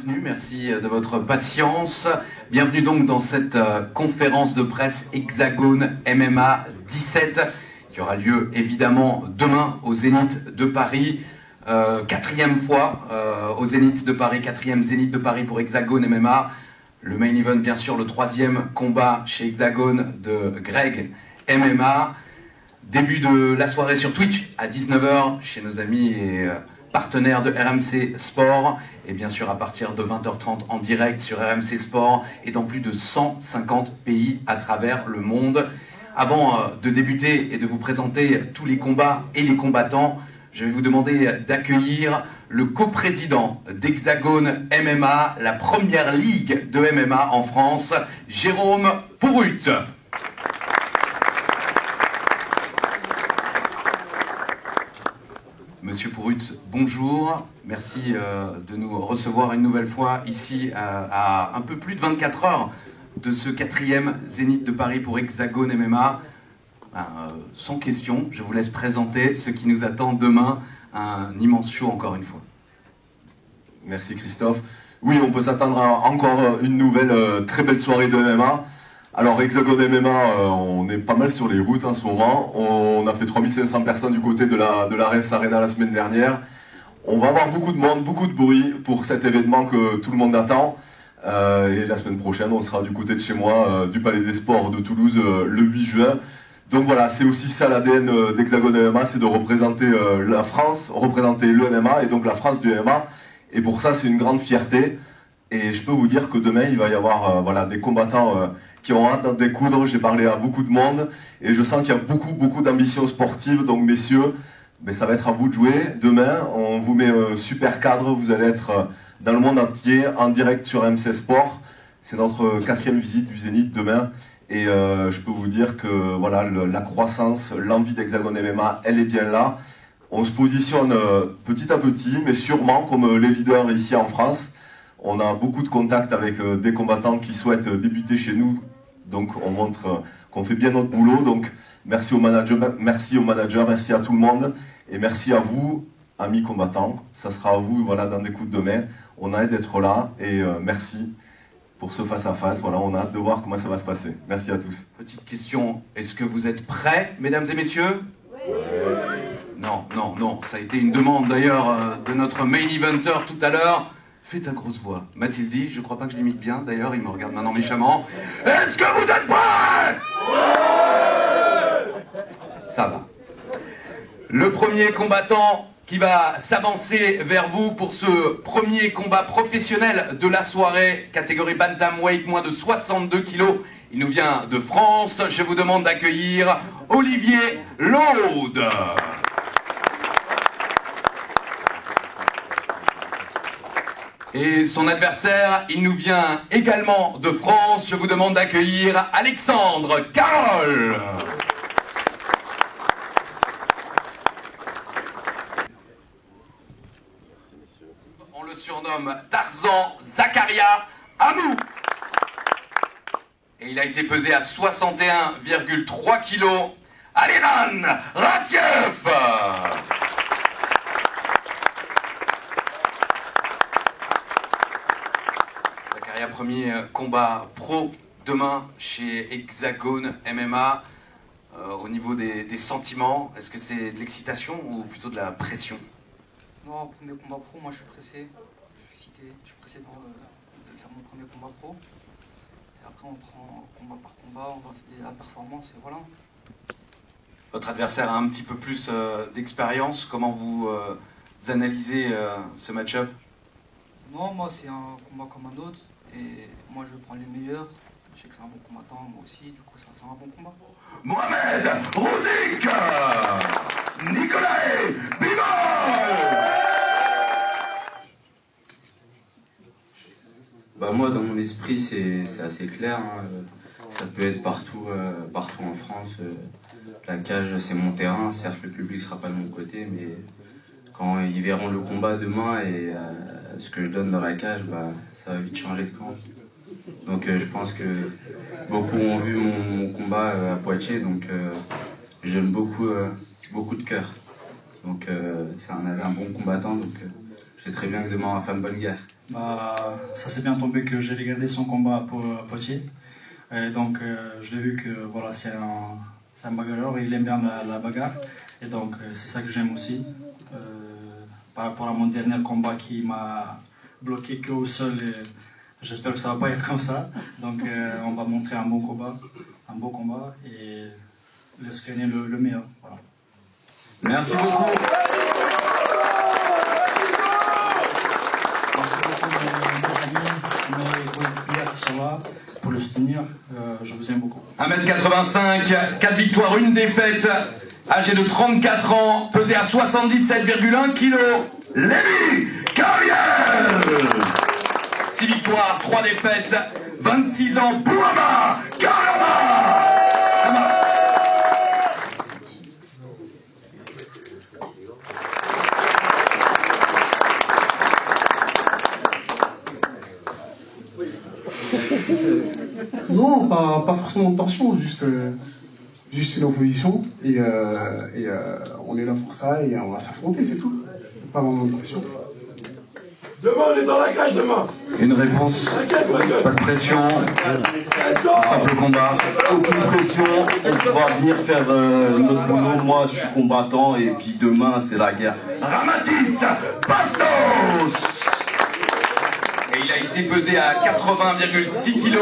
bienvenue, merci de votre patience. Bienvenue donc dans cette conférence de presse Hexagone MMA 17 qui aura lieu évidemment demain au Zénith de Paris. Quatrième fois au Zénith de Paris, quatrième Zénith de Paris pour Hexagone MMA. Le main event, bien sûr, le troisième combat chez Hexagone de Greg MMA. Début de la soirée sur Twitch à 19h chez nos amis et partenaires de RMC Sport. Et bien sûr à partir de 20h30 en direct sur RMC Sport et dans plus de 150 pays à travers le monde. Avant de débuter et de vous présenter tous les combats et les combattants, je vais vous demander d'accueillir le coprésident d'Hexagone MMA, la première ligue de MMA en France, Jérôme Pourrut. Monsieur Pourrut, bonjour. Merci de nous recevoir une nouvelle fois ici à un peu plus de 24 heures de ce quatrième Zénith de Paris pour Hexagone MMA. Sans question, je vous laisse présenter ce qui nous attend demain. Un immense show encore une fois. Merci Christophe. Oui, on peut s'attendre à encore une nouvelle très belle soirée de MMA. Alors Hexagone MMA, on est pas mal sur les routes en ce moment. On a fait 3500 personnes du côté de la Reims Arena la semaine dernière. On va avoir beaucoup de monde, beaucoup de bruit pour cet événement que tout le monde attend. Et la semaine prochaine, on sera du côté de chez moi, du Palais des Sports de Toulouse, le 8 juin. Donc voilà, c'est aussi ça l'ADN d'Hexagone MMA, c'est de représenter la France, représenter le MMA et donc la France du MMA. Et pour ça, c'est une grande fierté. Et je peux vous dire que demain, il va y avoir des combattants qui ont hâte d'en découdre. J'ai parlé à beaucoup de monde et je sens qu'il y a beaucoup d'ambition sportive. Donc messieurs, ça va être à vous de jouer. Demain, on vous met un super cadre. Vous allez être dans le monde entier, en direct sur MC Sport. C'est notre quatrième visite du Zénith demain. Et je peux vous dire que voilà, la croissance, l'envie d'Hexagone MMA, elle est bien là. On se positionne petit à petit, mais sûrement comme les leaders ici en France. On a beaucoup de contacts avec des combattants qui souhaitent débuter chez nous. Donc on montre qu'on fait bien notre boulot. Donc merci aux managers, merci à tout le monde. Et merci à vous, amis combattants. Ça sera à vous dans des coups de main. On a hâte d'être là et merci pour ce face-à-face. Voilà, on a hâte de voir comment ça va se passer. Merci à tous. Petite question, est-ce que vous êtes prêts, mesdames et messieurs ? Oui. Non, ça a été une demande d'ailleurs de notre main eventer tout à l'heure. Fais ta grosse voix. Mathilde, je crois pas que je l'imite bien, d'ailleurs il me regarde maintenant méchamment. Est-ce que vous êtes prêts ? Oui. Ça va. Le premier combattant qui va s'avancer vers vous pour ce premier combat professionnel de la soirée, catégorie bantamweight, moins de 62 kilos. Il nous vient de France. Je vous demande d'accueillir Olivier Laude. Et son adversaire, il nous vient également de France. Je vous demande d'accueillir Alexandre Carole. On le surnomme Tarzan Zakaria Amou. Et il a été pesé à 61,3 kilos. Aliran Ratiev. Zakaria, premier combat pro demain chez Hexagone MMA. Au niveau des sentiments, est-ce que c'est de l'excitation ou plutôt de la pression ? Non, premier combat pro, moi je suis pressé. Je suis excité, je suis pressé de faire mon premier combat pro. Et après on prend combat par combat, on va faire la performance et voilà. Votre adversaire a un petit peu plus d'expérience. Comment vous analysez ce match-up ? Non, moi c'est un combat comme un autre. Et moi je vais prendre les meilleurs. Je sais que c'est un bon combattant, moi aussi, du coup ça va faire un bon combat. Mohamed Rouzik, Nicolas Bivol. Moi dans mon esprit c'est assez clair, hein. Ça peut être partout en France. La cage c'est mon terrain, certes le public sera pas de mon côté, mais quand ils verront le combat demain et ce que je donne dans la cage, ça va vite changer de camp. Donc je pense que beaucoup ont vu mon combat à Poitiers, donc je donne beaucoup de cœur. Donc c'est un bon combattant, donc je sais très bien que demain on va faire une bonne guerre. Ça s'est bien tombé que j'ai regardé son combat pour Poitiers. Et donc je l'ai vu que voilà, c'est un bagarreur, il aime bien la bagarre. Et donc c'est ça que j'aime aussi. Par rapport à mon dernier combat qui m'a bloqué qu'au sol, j'espère que ça va pas être comme ça. Donc on va montrer un beau combat et laisse gagner le meilleur. Voilà. Merci beaucoup. Qui sont là pour le soutenir, je vous aime beaucoup. 1m85, 4 victoires, 1 défaite, âgé de 34 ans, pesé à 77,1 kg, Lévi Carrière. 6 victoires, 3 défaites, 26 ans, Bouama Karama. Non, pas forcément de tension, juste une opposition. Et on est là pour ça et on va s'affronter, c'est tout. Pas vraiment de pression. Demain, on est dans la cage, demain. Une réponse, pas de pression, simple combat. Aucune pression, on va venir faire notre boulot. Moi, je suis combattant et puis demain, c'est la guerre. Ramatis Bastos. Et il a été pesé à 80,6 kg.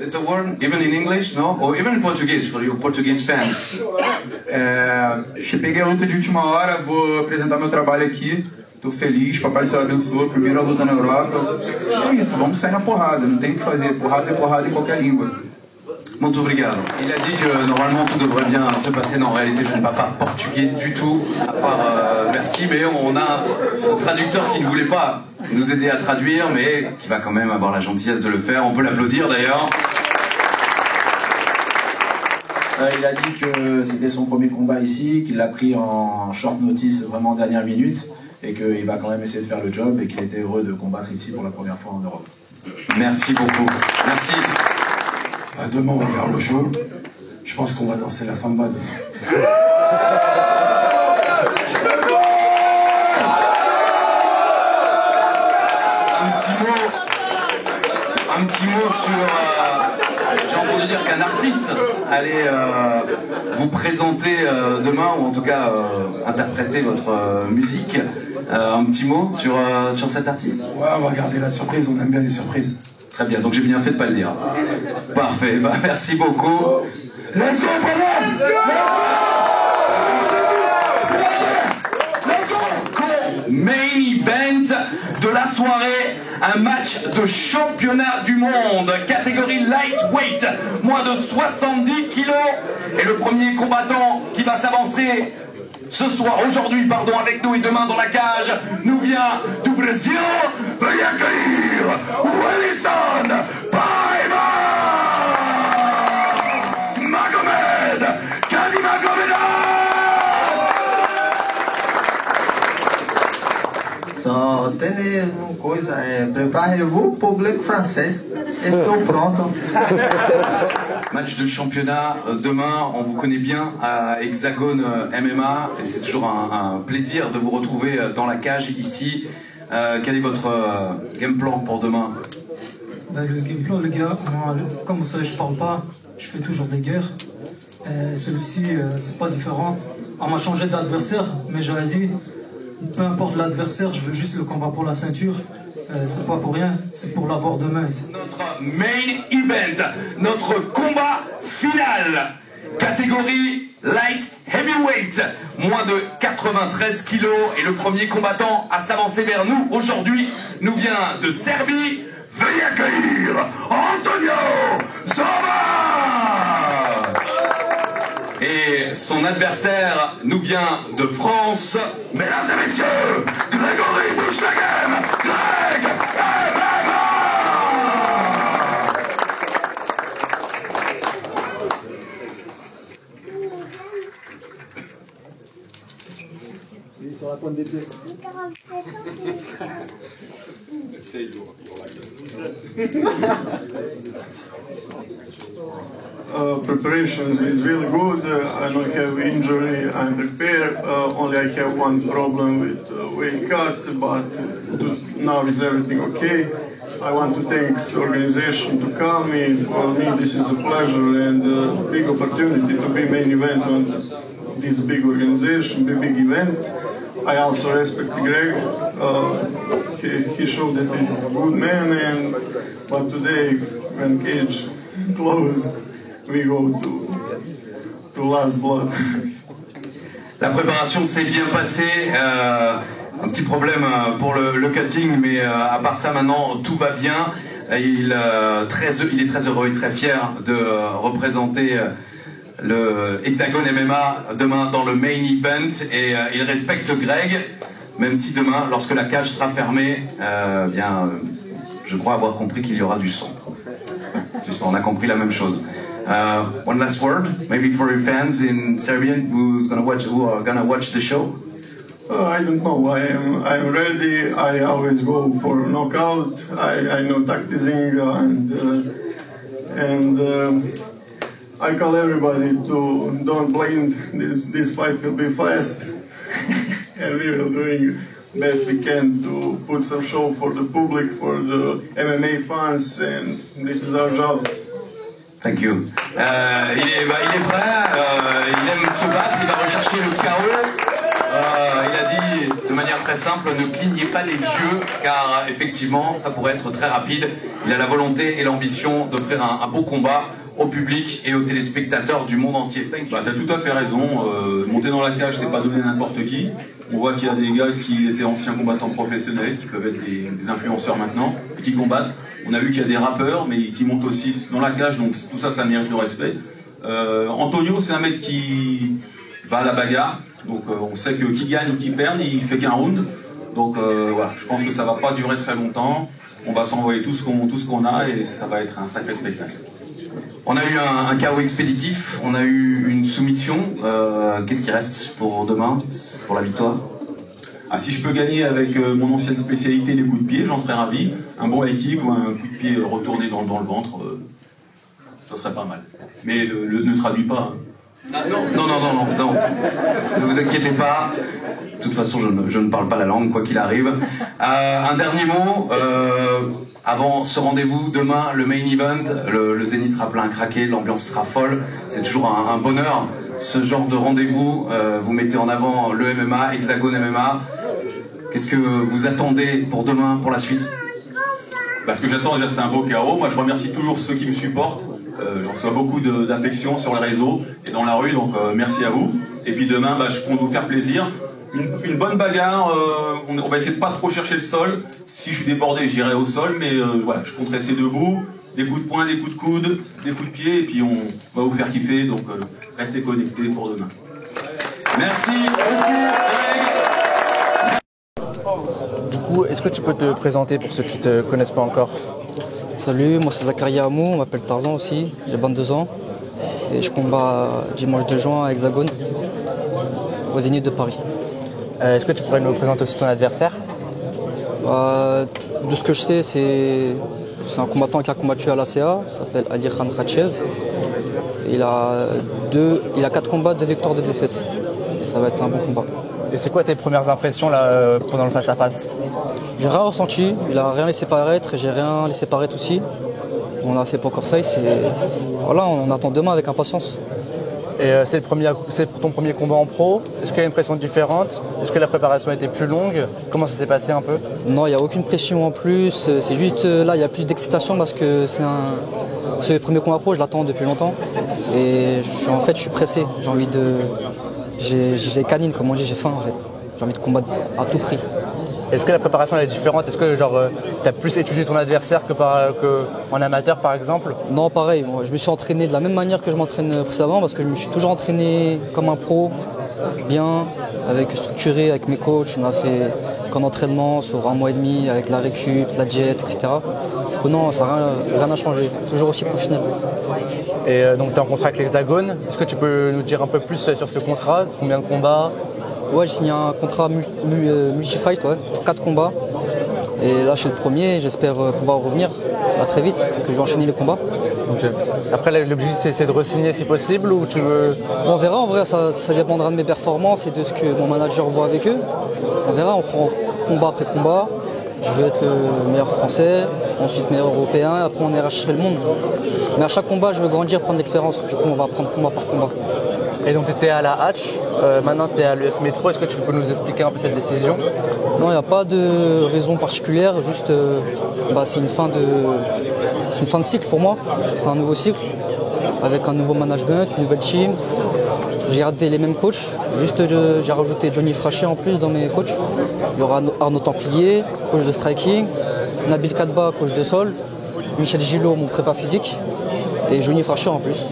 The word, even in English, no? Or even in Portuguese, for you Portuguese fans. Peguei a luta de última hora, vou apresentar meu trabalho aqui. Tô feliz, papai Céu abençoou, primeira luta na Europa. É isso, vamos sair na porrada, não tem o que fazer. Porrada é porrada em qualquer língua. Muito obrigado. Il a dit que normalement tout devrait bien se passer. Non, en réalité, je ne parle pas portugais du tout, à part merci, mais on a un traducteur qui ne voulait pas nous aider à traduire, mais qui va quand même avoir la gentillesse de le faire. On peut l'applaudir d'ailleurs. Il a dit que c'était son premier combat ici, qu'il l'a pris en short notice, vraiment en dernière minute, et qu'il va quand même essayer de faire le job et qu'il était heureux de combattre ici pour la première fois en Europe. Merci beaucoup. Merci. Demain, on va faire le show. Je pense qu'on va danser la samba demain. Un petit mot sur... j'ai entendu dire qu'un artiste allait vous présenter demain, ou en tout cas interpréter votre musique. Un petit mot sur cet artiste. Ouais, on va garder la surprise, on aime bien les surprises. Très bien, donc j'ai bien fait de pas le dire. Parfait, bah, merci beaucoup. Let's go, brother! Let's go! Main event de la soirée, un match de championnat du monde, catégorie lightweight, moins de 70 kilos. Et le premier combattant qui va s'avancer ce soir, aujourd'hui, pardon, avec nous et demain dans la cage, nous vient du Brésil. Veuillez accueillir Wilson Paiva Magomed Kadimagomedov. Só tem uma coisa, preparez-vous, public français. Estou pronto. Match de championnat demain, on vous connaît bien à Hexagone MMA et c'est toujours un plaisir de vous retrouver dans la cage ici. Quel est votre game plan pour demain? Le game plan, les gars, moi, comme vous savez, je parle pas, je fais toujours des guerres. Celui-ci, c'est pas différent. On m'a changé d'adversaire, mais j'avais dit, peu importe l'adversaire, je veux juste le combat pour la ceinture. C'est pas pour rien, c'est pour l'avoir demain. Notre main event, notre combat final, catégorie light heavyweight, moins de 93 kilos, et le premier combattant à s'avancer vers nous aujourd'hui nous vient de Serbie. Veuillez accueillir Antonio Zovac. Et son adversaire nous vient de France. Mesdames et messieurs, Grégory Bouchlagem, Greg MMA. Il est sur la pointe des pieds. 47 ans, c'est lourd. Preparations is really good. I don't have injury. I'm prepared. Only I have one problem with weight cut, but now is everything okay. I want to thank the organization to come in. For me, this is a pleasure and a big opportunity to be main event on this big organization, big event. I also respect Greg. He showed that he's a good man, but today, when cage closed, we go to last blood. La préparation s'est bien passée. Un petit problème pour le cutting, mais à part ça, maintenant, tout va bien. Il est très heureux et très fier de représenter le Hexagon MMA demain dans le main event, et il respecte Greg, même si demain, lorsque la cage sera fermée, je crois avoir compris qu'il y aura du son. On a compris la même chose. One last word, maybe for your fans in Serbian who are gonna watch the show. I don't know. I'm ready. I always go for knockout. I know tacticism and I call everybody to don't blame. This fight will be fast, and we will doing best we can to put some show for the public, for the MMA fans, and this is our job. Thank you. Il est prêt, il aime se battre, il va rechercher le KO. Il a dit de manière très simple, ne clignez pas les yeux, car effectivement ça pourrait être très rapide. Il a la volonté et l'ambition d'offrir un beau combat au public et aux téléspectateurs du monde entier. T'as tout à fait raison, monter dans la cage c'est pas donner à n'importe qui. On voit qu'il y a des gars qui étaient anciens combattants professionnels, qui peuvent être des influenceurs maintenant, et qui combattent. On a vu qu'il y a des rappeurs, mais qui montent aussi dans la cage, donc tout ça, ça mérite le respect. Antonio, c'est un mec qui va à la bagarre, donc on sait que qui gagne ou qui perd, il fait qu'un round. Donc voilà, je pense que ça va pas durer très longtemps. On va s'envoyer tout ce qu'on a et ça va être un sacré spectacle. On a eu un KO expéditif, on a eu une soumission. Qu'est-ce qui reste pour demain, pour la victoire? Si je peux gagner avec mon ancienne spécialité, les coups de pied, j'en serais ravi. Un bon high kick ou un coup de pied retourné dans le ventre, ça serait pas mal. Mais ne traduis pas. Hein. Non, ne vous inquiétez pas. De toute façon, je ne parle pas la langue, quoi qu'il arrive. Un dernier mot. Avant ce rendez-vous, demain, le main event, le Zénith sera plein à craquer, l'ambiance sera folle. C'est toujours un bonheur, ce genre de rendez-vous. Vous mettez en avant le MMA, Hexagon MMA. Qu'est-ce que vous attendez pour demain, pour la suite? Ce que j'attends déjà, c'est un beau KO. Moi, je remercie toujours ceux qui me supportent. J'en reçois beaucoup d'affection sur les réseaux et dans la rue, donc merci à vous. Et puis demain, je compte vous faire plaisir. Une bonne bagarre, on va essayer de pas trop chercher le sol. Si je suis débordé, j'irai au sol, mais voilà, je compte rester debout. Des coups de poing, des coups de coude, des coups de pied, et puis on va vous faire kiffer, donc restez connectés pour demain. Merci. Du coup, est-ce que tu peux te présenter pour ceux qui ne te connaissent pas encore? Salut, moi c'est Zakaria Amou, on m'appelle Tarzan aussi, j'ai 22 ans. Et je combats dimanche 2 juin à Hexagone, au Zénith de Paris. Est-ce que tu pourrais nous présenter aussi ton adversaire? De ce que je sais, c'est un combattant qui a combattu à l'ACA, il s'appelle Ali Khan Khachev. Il a 4 combats, 2 victoires, 2 défaites. Et ça va être un bon combat. Et c'est quoi tes premières impressions là, pendant le face-à-face? J'ai rien ressenti, il a rien laissé paraître et j'ai rien laissé paraître aussi. On a fait poker face et voilà, on attend demain avec impatience. Et c'est ton premier combat en pro. Est-ce qu'il y a une pression différente? Est-ce que la préparation a été plus longue? Comment ça s'est passé un peu? Non, il n'y a aucune pression en plus. C'est juste là, il y a plus d'excitation parce que c'est le premier combat pro, je l'attends depuis longtemps. Et en fait, je suis pressé. J'ai canine, comme on dit, j'ai faim en fait. J'ai envie de combattre à tout prix. Est-ce que la préparation elle est différente? Est-ce que tu as plus étudié ton adversaire qu'en amateur par exemple? Non, pareil. Moi, je me suis entraîné de la même manière que je m'entraîne précédemment parce que je me suis toujours entraîné comme un pro, bien, structuré avec mes coachs. On a fait qu'un entraînement sur 1 mois et demi avec la récup, la diète, etc. Du coup, non, ça rien n'a changé. Toujours aussi professionnel. Et donc tu es en contrat avec l'Hexagone. Est-ce que tu peux nous dire un peu plus sur ce contrat? Combien de combats? Ouais, j'ai signé un contrat multi-fight, 4 combats. Et là, je suis le premier, j'espère pouvoir revenir là, très vite, parce que je vais enchaîner les combats. Okay. Après, l'objectif, c'est de re-signer si possible ou tu veux... Bon, on verra, en vrai, ça dépendra de mes performances et de ce que mon manager voit avec eux. On verra, on prend combat après combat. Je veux être le meilleur français, ensuite meilleur européen, et après on ira chercher le monde. Mais à chaque combat, je veux grandir, prendre l'expérience. Du coup, on va prendre combat par combat. Et donc, tu étais à la Hatch, maintenant tu es à l'US Métro. Est-ce que tu peux nous expliquer un peu cette décision? Non, il n'y a pas de raison particulière, juste c'est une fin de cycle pour moi. C'est un nouveau cycle, avec un nouveau management, une nouvelle team. J'ai gardé les mêmes coachs, juste j'ai rajouté Johnny Frachet en plus dans mes coachs. Il y aura Arnaud Templier, coach de striking, Nabil Kadba, coach de sol, Michel Gillot, mon prépa physique, et Johnny Frachet en plus.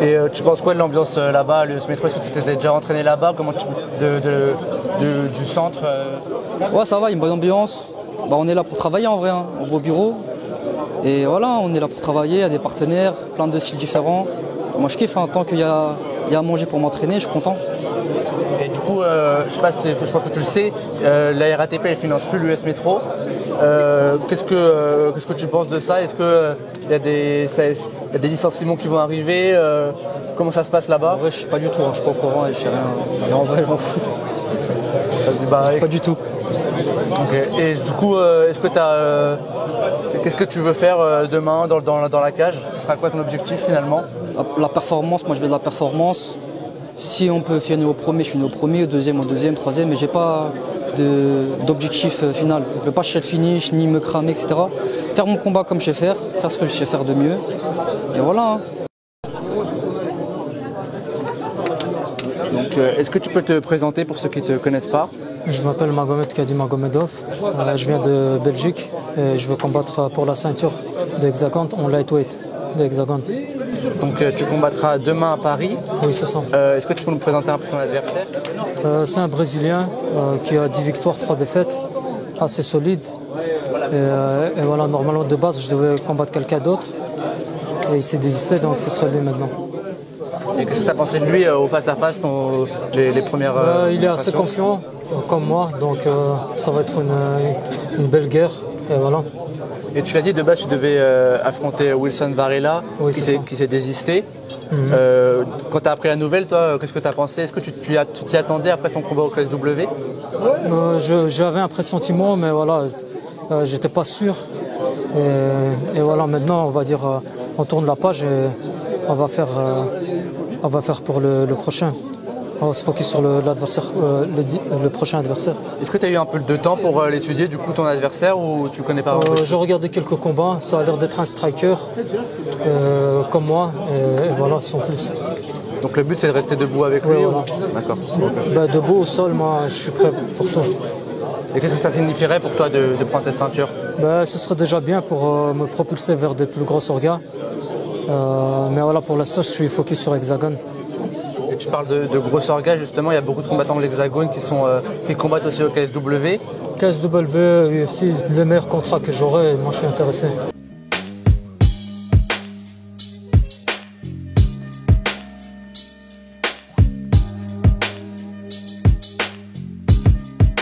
Et tu penses quoi de l'ambiance là-bas, l'US Métro? Est-ce que tu t'étais déjà entraîné là-bas? Comment du centre Ouais, ça va, il y a une bonne ambiance. On est là pour travailler en vrai, hein. On va au bureau. Et voilà, on est là pour travailler, il y a des partenaires, plein de styles différents. Moi je kiffe, hein, tant qu'il y a à manger pour m'entraîner, je suis content. Et du coup, je pense que tu le sais, la RATP elle finance plus l'US Métro. Qu'est-ce que tu penses de ça? Est-ce qu'il y a des licenciements qui vont arriver? Comment ça se passe là-bas? En vrai, je sais pas du tout, hein, je suis pas au courant et je sais rien. Mais en vrai, je m'en fous. Je sais pas du tout. Okay. Et du coup, qu'est-ce que tu veux faire demain dans la cage? Ce sera quoi ton objectif finalement? La performance, moi je veux de la performance. Si on peut finir au premier, je finis au premier, au deuxième, troisième, mais j'ai pas d'objectif final. Je veux pas chercher le finish, ni me cramer, etc. Faire mon combat comme je sais faire ce que je sais faire de mieux. Et voilà. Hein. Donc, est-ce que tu peux te présenter pour ceux qui ne te connaissent pas? Je m'appelle Magomed Kadi Magomedov, je viens de Belgique et je veux combattre pour la ceinture de Hexagone en lightweight de Hexagone. Donc tu combattras demain à Paris? Oui, c'est ça. Est-ce que tu peux nous présenter un peu ton adversaire? C'est un Brésilien qui a 10 victoires, 3 défaites, assez solide. Et voilà, normalement de base je devais combattre quelqu'un d'autre et il s'est désisté, donc ce serait lui maintenant. Et qu'est-ce que tu as pensé de lui au face-à-face, les premières... il est assez confiant, comme moi, donc ça va être une belle guerre, et voilà. Et tu l'as dit, de base, tu devais affronter Wilson Varela, oui, qui s'est désisté. Quand tu as appris la nouvelle, toi, qu'est-ce que tu as pensé? Est-ce que tu t'y attendais après son combat au KSW? J'avais un pressentiment, mais voilà, j'étais pas sûr. Et voilà, maintenant, on va dire, on tourne la page et on va faire pour le prochain. On va se focus sur le prochain adversaire. Est-ce que tu as eu un peu de temps pour l'étudier, du coup, ton adversaire, ou tu connais pas? J'ai regardé quelques combats, ça a l'air d'être un striker, comme moi, et voilà, sans plus. Donc le but, c'est de rester debout avec lui? Voilà. D'accord. Debout, au sol, moi, je suis prêt pour tout. Et qu'est-ce que ça signifierait pour toi de prendre cette ceinture? Ce serait déjà bien pour me propulser vers des plus gros orgas. Mais voilà, pour l'instant, je suis focus sur Hexagone. Et tu parles de gros orgas, justement, il y a beaucoup de combattants de l'Hexagone qui combattent aussi au KSW. KSW, UFC, les meilleurs contrats que j'aurai, moi je suis intéressé.